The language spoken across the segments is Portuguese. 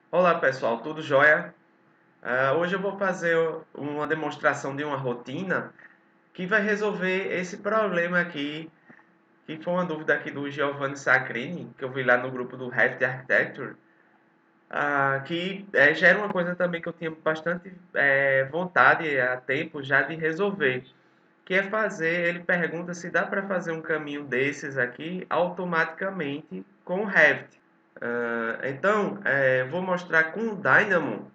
Olá pessoal, tudo jóia? Hoje eu vou fazer uma demonstração de uma rotina que vai resolver esse problema aqui, que foi uma dúvida aqui do Giovanni Sacrini, que eu vi lá no grupo do Revit Architecture, que já era uma coisa também que eu tinha bastante vontade há tempo já de resolver, que é fazer, ele pergunta se dá para fazer um caminho desses aqui automaticamente com o Revit. Então, vou mostrar com o Dynamo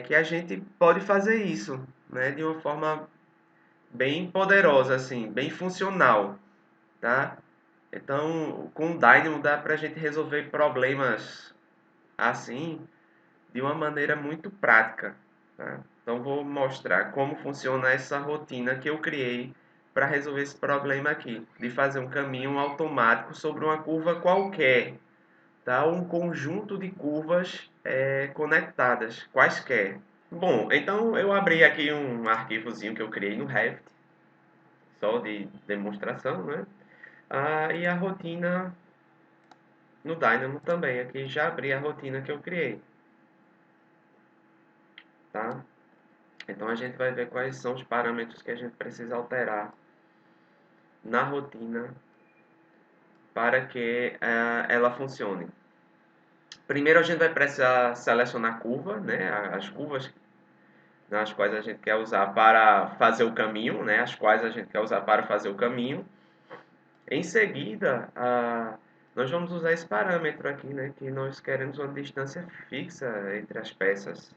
que a gente pode fazer isso, né, de uma forma bem poderosa, assim, bem funcional, tá? Então, com o Dynamo dá para a gente resolver problemas assim de uma maneira muito prática, tá? Então, vou mostrar como funciona essa rotina que eu criei para resolver esse problema aqui, de fazer um caminho automático sobre uma curva qualquer, tá? Um conjunto de curvas conectadas, quaisquer. Bom, então eu abri aqui um arquivozinho que eu criei no Revit, só de demonstração, né? E a rotina no Dynamo também. Aqui já abri a rotina que eu criei, tá? Então a gente vai ver quais são os parâmetros que a gente precisa alterar na rotina para que ela funcione. Primeiro a gente vai precisar selecionar a curva, né? As curvas nas quais a gente quer usar para fazer o caminho, né? As quais a gente quer usar para fazer o caminho. Em seguida, nós vamos usar esse parâmetro aqui, né, que nós queremos uma distância fixa entre as peças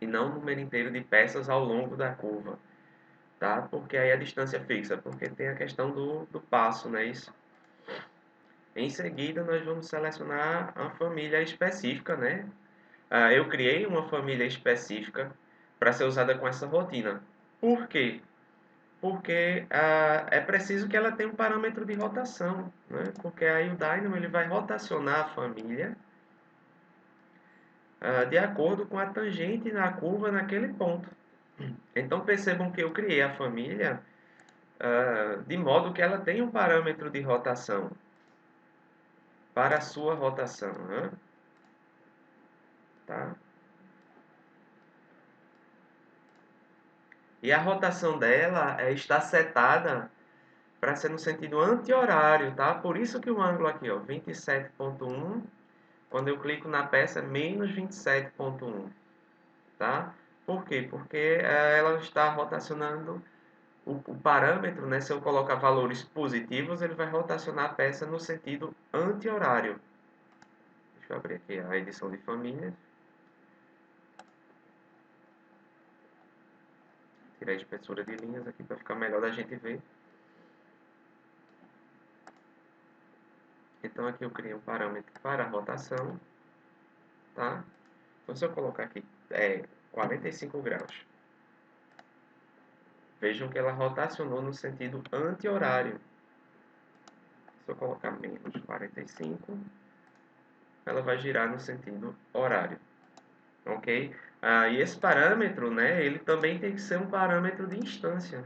e não um número inteiro de peças ao longo da curva, tá? Porque aí a distância fixa, porque tem a questão do passo, né, isso. Em seguida, nós vamos selecionar a família específica, né? Eu criei uma família específica para ser usada com essa rotina. Por quê? Porque é preciso que ela tenha um parâmetro de rotação, né? Porque aí o Dynamo ele vai rotacionar a família de acordo com a tangente na curva naquele ponto. Então percebam que eu criei a família de modo que ela tenha um parâmetro de rotação para a sua rotação, né? Tá? E a rotação dela está setada para ser no sentido anti-horário, tá? Por isso que o ângulo aqui, ó, 27,1. Quando eu clico na peça, menos 27,1, tá? Por quê? Porque ela está rotacionando o parâmetro, né? Se eu colocar valores positivos, ele vai rotacionar a peça no sentido anti-horário. Deixa eu abrir aqui a edição de famílias. Tirar a espessura de linhas aqui para ficar melhor da gente ver. Então aqui eu criei um parâmetro para a rotação, tá? Então se eu colocar aqui 45 graus, vejam que ela rotacionou no sentido anti-horário. Se eu colocar menos 45, ela vai girar no sentido horário, ok? E esse parâmetro, né, ele também tem que ser um parâmetro de instância.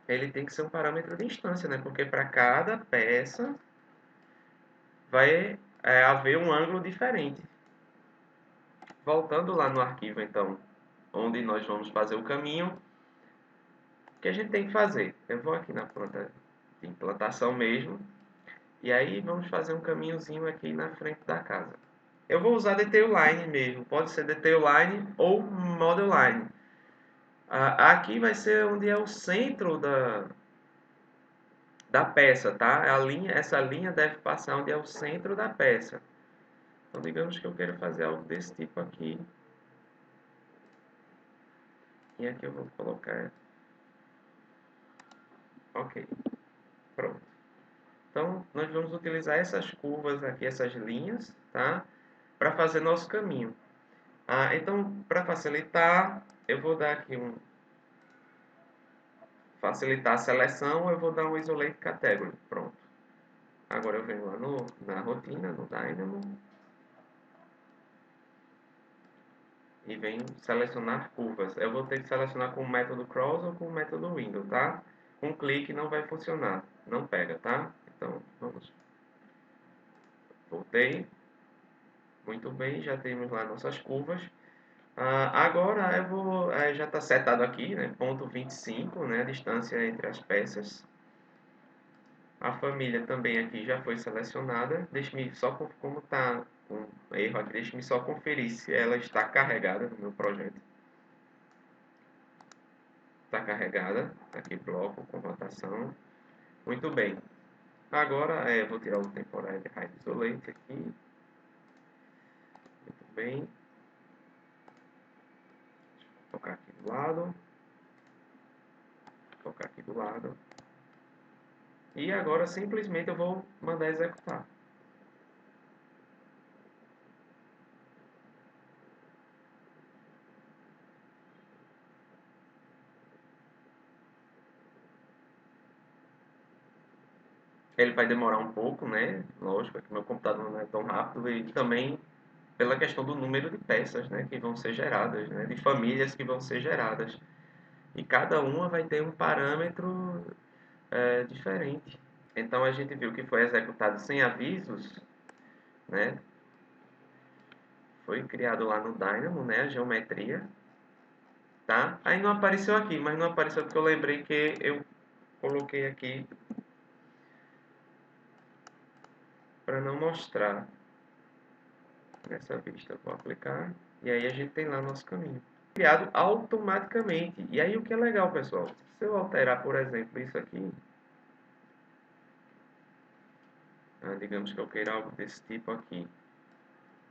Ele tem que ser um parâmetro de instância, né, porque para cada peça vai haver um ângulo diferente. Voltando lá no arquivo, então, onde nós vamos fazer o caminho, o que a gente tem que fazer? Eu vou aqui na planta de implantação mesmo, e aí vamos fazer um caminhozinho aqui na frente da casa. Eu vou usar Detail Line mesmo, pode ser Detail Line ou Model Line. Aqui vai ser onde é o centro da peça, tá? Essa linha deve passar onde é o centro da peça. Então, digamos que eu quero fazer algo desse tipo aqui. E aqui eu vou colocar. Ok, pronto. Então, nós vamos utilizar essas curvas aqui, essas linhas, tá? Para fazer nosso caminho. Então, para facilitar, eu vou dar aqui facilitar a seleção, eu vou dar um Isolate Category. Pronto. Agora eu venho lá na rotina, no Dynamo, e venho selecionar curvas. Eu vou ter que selecionar com o método Cross ou com o método Window, tá? Com clique não vai funcionar, não pega, tá? Então, vamos. Voltei. Muito bem, já temos lá nossas curvas. Agora eu vou, já está setado aqui, né, ponto 25, né, a distância entre as peças. A família também aqui já foi selecionada. Deixe-me só, como está um erro aqui, deixe-me só conferir se ela está carregada no meu projeto. Está carregada, aqui bloco com rotação. Muito bem. Agora eu vou tirar o temporário de Hide Isolate aqui. Muito bem. Vou colocar aqui do lado. Vou colocar aqui do lado. E agora simplesmente eu vou mandar executar. Ele vai demorar um pouco, né? Lógico, é que meu computador não é tão rápido e também pela questão do número de peças, né, que vão ser geradas, né, de famílias que vão ser geradas. E cada uma vai ter um parâmetro diferente. Então a gente viu que foi executado sem avisos, né? Foi criado lá no Dynamo, né, a geometria, tá? Aí não apareceu aqui, mas não apareceu porque eu lembrei que eu coloquei aqui para não mostrar nessa vista. Eu vou aplicar e aí a gente tem lá nosso caminho criado automaticamente. E aí o que é legal, pessoal, se eu alterar, por exemplo, isso aqui, digamos que eu queira algo desse tipo aqui.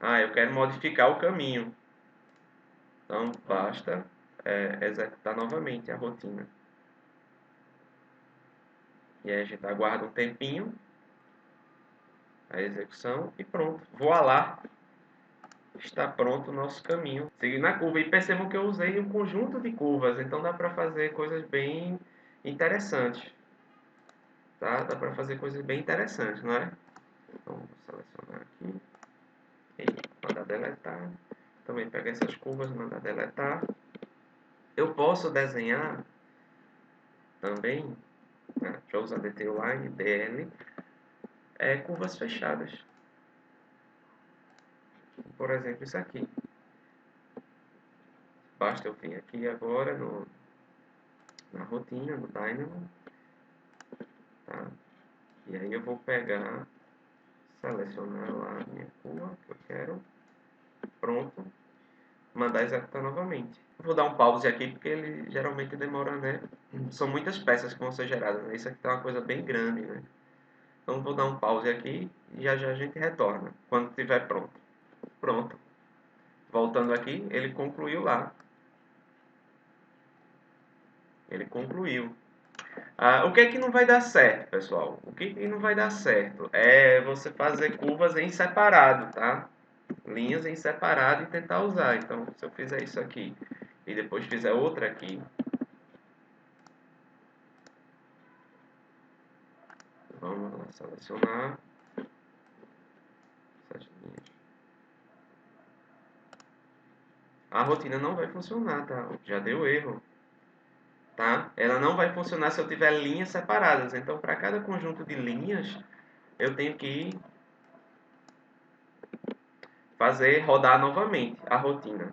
Eu quero modificar o caminho. Então, basta executar novamente a rotina. E aí a gente aguarda um tempinho, a execução e pronto. Voilá! Está pronto o nosso caminho. Seguindo a curva. E percebam que eu usei um conjunto de curvas, então dá para fazer coisas bem interessantes. Tá? Dá para fazer coisas bem interessantes, não é? Então, vou selecionar aqui. E mandar deletar. Também pegar essas curvas e mandar deletar. Eu posso desenhar também, né, deixa eu usar Detail Line, DL, curvas fechadas. Por exemplo, isso aqui. Basta eu vir aqui agora na rotina, no Dynamo, tá? E aí eu vou pegar, selecionar lá a minha curva que eu quero, pronto, mandar executar novamente. Vou dar um pause aqui porque ele geralmente demora, né? São muitas peças que vão ser geradas, né? Isso aqui tá uma coisa bem grande, né? Então vou dar um pause aqui e já já a gente retorna, quando estiver pronto. Pronto. Voltando aqui, ele concluiu lá. Ele concluiu. O que é que não vai dar certo, pessoal? O que não vai dar certo é você fazer curvas em separado, tá? Linhas em separado e tentar usar. Então, se eu fizer isso aqui e depois fizer outra aqui, vamos lá, selecionar essas linhas. A rotina não vai funcionar, tá? Já deu erro, tá? Ela não vai funcionar se eu tiver linhas separadas. Então, para cada conjunto de linhas, eu tenho que fazer rodar novamente a rotina.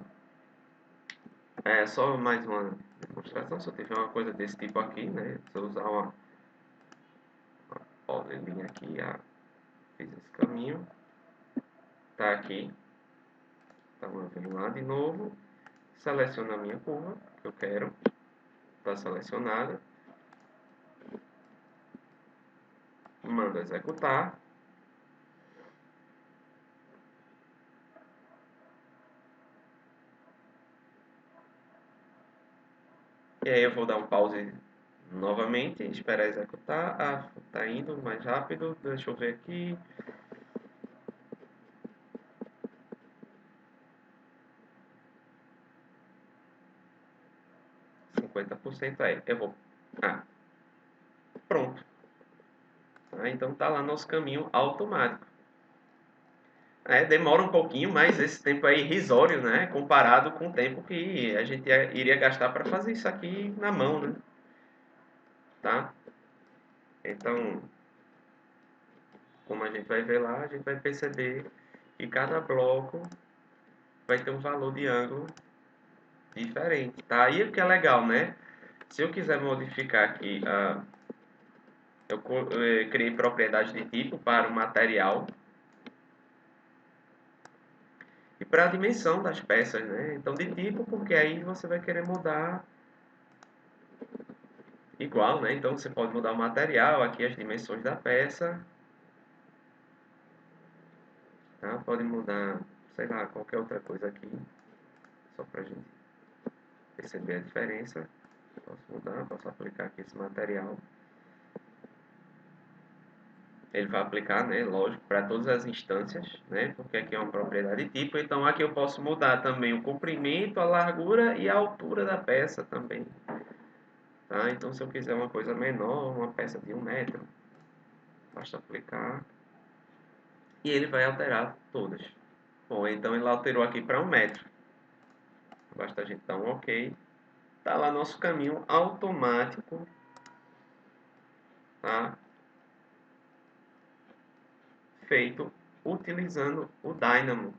Só mais uma demonstração, se eu tiver uma coisa desse tipo aqui, né? Se eu usar uma linha aqui, fiz esse caminho, tá aqui, então eu venho lá de novo, seleciono a minha curva, que eu quero, tá selecionada, mando executar, e aí eu vou dar um pause novamente, esperar executar, tá indo mais rápido, deixa eu ver aqui, 50% aí, eu vou, pronto, então tá lá nosso caminho automático. Demora um pouquinho, mas esse tempo é irrisório, né? Comparado com o tempo que a gente iria gastar para fazer isso aqui na mão, né? Tá? Então, como a gente vai ver lá, a gente vai perceber que cada bloco vai ter um valor de ângulo diferente, tá? E o que é legal, né? Se eu quiser modificar aqui, eu criei propriedades de tipo para o material e para a dimensão das peças, né? Então, de tipo, porque aí você vai querer mudar igual, né? Então, você pode mudar o material, aqui as dimensões da peça, tá? Pode mudar, sei lá, qualquer outra coisa aqui, só para a gente perceber a diferença. Posso mudar, posso aplicar aqui esse material. Ele vai aplicar, né, lógico, para todas as instâncias, né, porque aqui é uma propriedade tipo, então aqui eu posso mudar também o comprimento, a largura e a altura da peça também, tá? Então se eu quiser uma coisa menor, uma peça de 1 metro, basta aplicar e ele vai alterar todas. Bom, então ele alterou aqui para 1 metro, basta a gente dar um OK, tá lá nosso caminho automático, tá? Feito utilizando o Dynamo.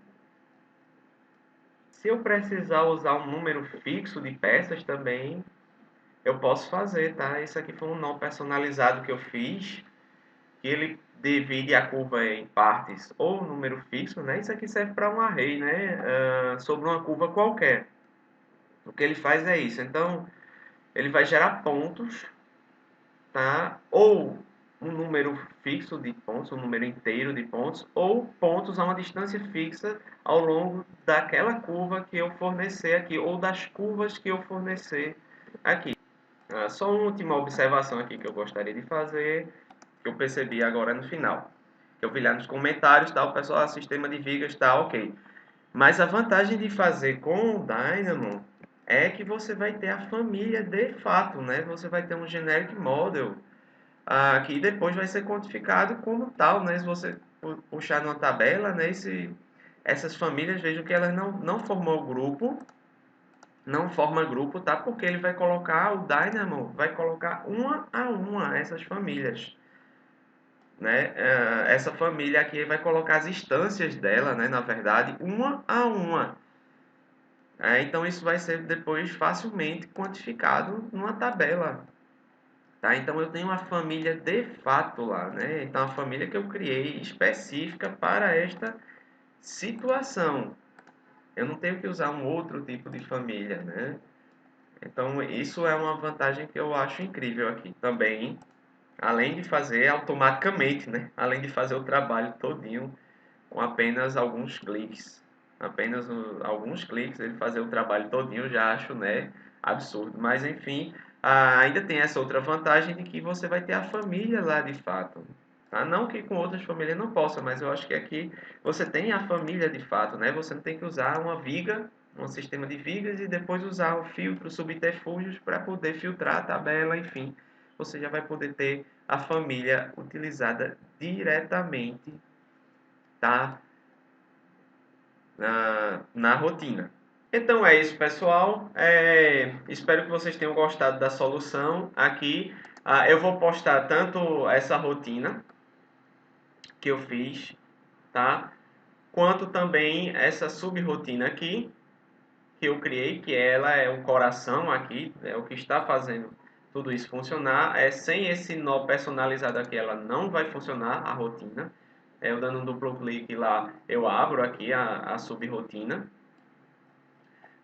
Se eu precisar usar um número fixo de peças também, eu posso fazer, tá? Isso aqui foi um nó personalizado que eu fiz, que ele divide a curva em partes ou um número fixo, né? Isso aqui serve para um array, né? Sobre uma curva qualquer. O que ele faz é isso. Então, ele vai gerar pontos, tá? Ou um número fixo de pontos, um número inteiro de pontos, ou pontos a uma distância fixa ao longo daquela curva que eu fornecer aqui, ou das curvas que eu fornecer aqui. Só uma última observação aqui que eu gostaria de fazer, que eu percebi agora no final. Que eu vi lá nos comentários, tá? O pessoal, sistema de vigas está ok. Mas a vantagem de fazer com o Dynamo é que você vai ter a família de fato, né? Você vai ter um generic model que depois vai ser quantificado como tal, né? Se você puxar numa tabela, né? Essas famílias, vejam que elas não formam grupo, não forma grupo, tá? Porque ele vai colocar, o Dynamo vai colocar uma a uma essas famílias, né? Essa família aqui vai colocar as instâncias dela, né? Na verdade, uma a uma. Então isso vai ser depois facilmente quantificado numa tabela, tá? Então eu tenho uma família de fato lá, né? Então a família que eu criei específica para esta situação. Eu não tenho que usar um outro tipo de família, né? Então, isso é uma vantagem que eu acho incrível aqui. Também, além de fazer automaticamente, né? Além de fazer o trabalho todinho com apenas alguns cliques. Apenas alguns cliques, ele fazer o trabalho todinho, eu já acho, né, absurdo. Mas, enfim, ainda tem essa outra vantagem de que você vai ter a família lá de fato. Tá? Não que com outras famílias não possa, mas eu acho que aqui você tem a família de fato, né? Você não tem que usar uma viga, um sistema de vigas e depois usar o filtro, subterfúgios para poder filtrar a tabela, enfim. Você já vai poder ter a família utilizada diretamente, tá? Na rotina. Então é isso, pessoal. Espero que vocês tenham gostado da solução aqui. Eu vou postar tanto essa rotina que eu fiz, tá? Quanto também essa subrotina aqui que eu criei, que ela é o coração aqui, é o que está fazendo tudo isso funcionar. Sem esse nó personalizado aqui, ela não vai funcionar a rotina. Eu dando um duplo clique lá, eu abro aqui a subrotina,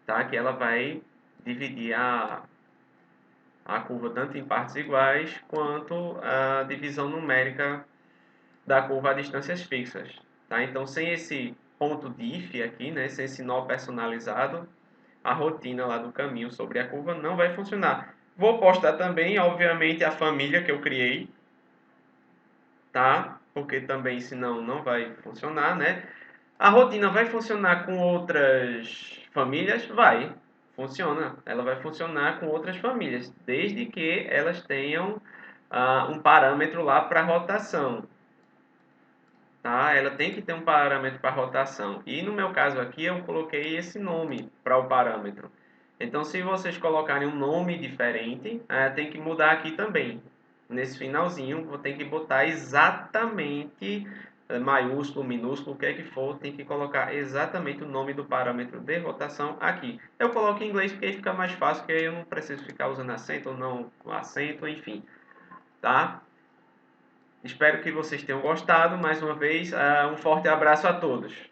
tá? Que ela vai dividir a curva tanto em partes iguais quanto a divisão numérica da curva a distâncias fixas, tá? Então, sem esse ponto diff aqui, né, sem esse nó personalizado, a rotina lá do caminho sobre a curva não vai funcionar. Vou postar também, obviamente, a família que eu criei, tá? Porque também, senão, não vai funcionar, né? A rotina vai funcionar com outras famílias? Vai, funciona. Ela vai funcionar com outras famílias, desde que elas tenham um parâmetro lá para rotação, tá? Ela tem que ter um parâmetro para rotação. E no meu caso aqui eu coloquei esse nome para o parâmetro. Então, se vocês colocarem um nome diferente, tem que mudar aqui também. Nesse finalzinho, vou ter que botar exatamente maiúsculo, minúsculo, o que é que for, tem que colocar exatamente o nome do parâmetro de rotação aqui. Eu coloco em inglês porque aí fica mais fácil, porque aí eu não preciso ficar usando acento ou não acento, enfim, tá? Espero que vocês tenham gostado. Mais uma vez, um forte abraço a todos.